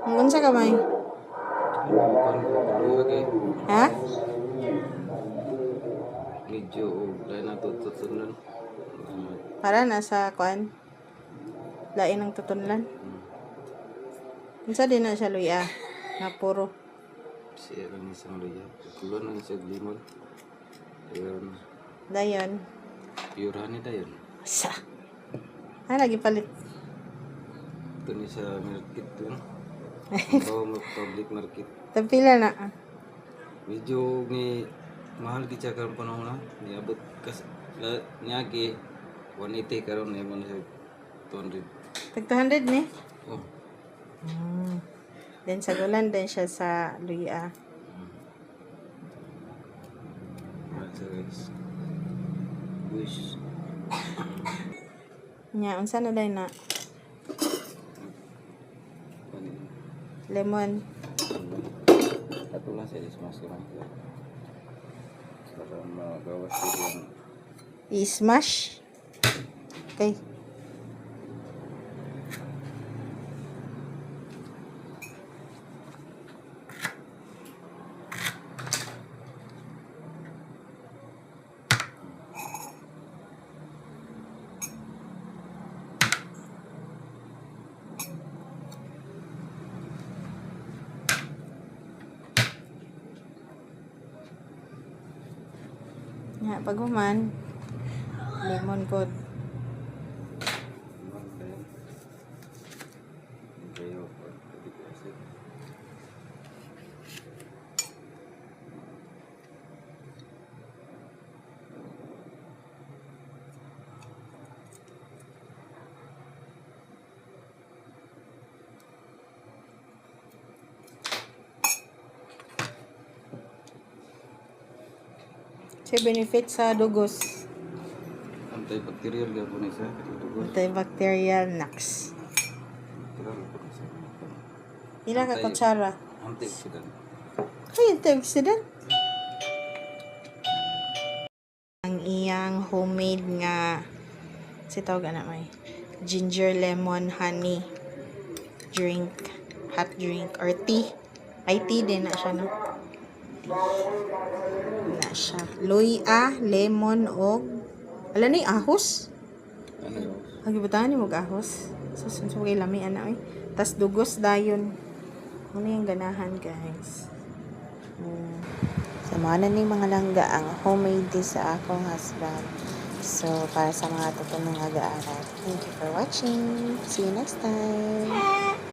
Unsa ka may? Ha? Medyo dahil natututunan. Para na sa kuan. Lain ang tutunlan. Unsa din na siya luya? Na puro. Siya lang isang luya. Kulon lang siya limon. Ayun. Dayon. Pure honey dayon. Sa. Ay lagi palit. Ito ni sa market doon. Public market. Tapila na. Medyo ni mahal kita karon panahon na. Niabot kas niagi 180 karon na mo sa 200. Tag 200 ni. Oh. Then sa gulan din siya sa luya. Guys. Wish. Nya unsa na day na? Lemon. Ato lang sa ismas ko lang. Para magawas ko yung I-smash. Okay. Nya pag human lemon pod. Siya benefit sa dugos. antibacterial gapon isa. Antibacterial nax. Ila ka kutsara. Antioxidant. Ay, antioxidant. Ang iyang homemade nga sitaw na may ginger lemon honey drink, hot drink or tea. Ay tea din na siya no. Na siya. Luya, lemon og ala ni ahos. Ano yun? Agi butahan ni mo ahos. So kay lami ana oy. Tas dugos dayon. Ano yung ganahan guys. So mga na ni mga langga ang homemade dish sa akong husband. So para sa mga tutunong aga-aral. Thank you for watching. See you next time.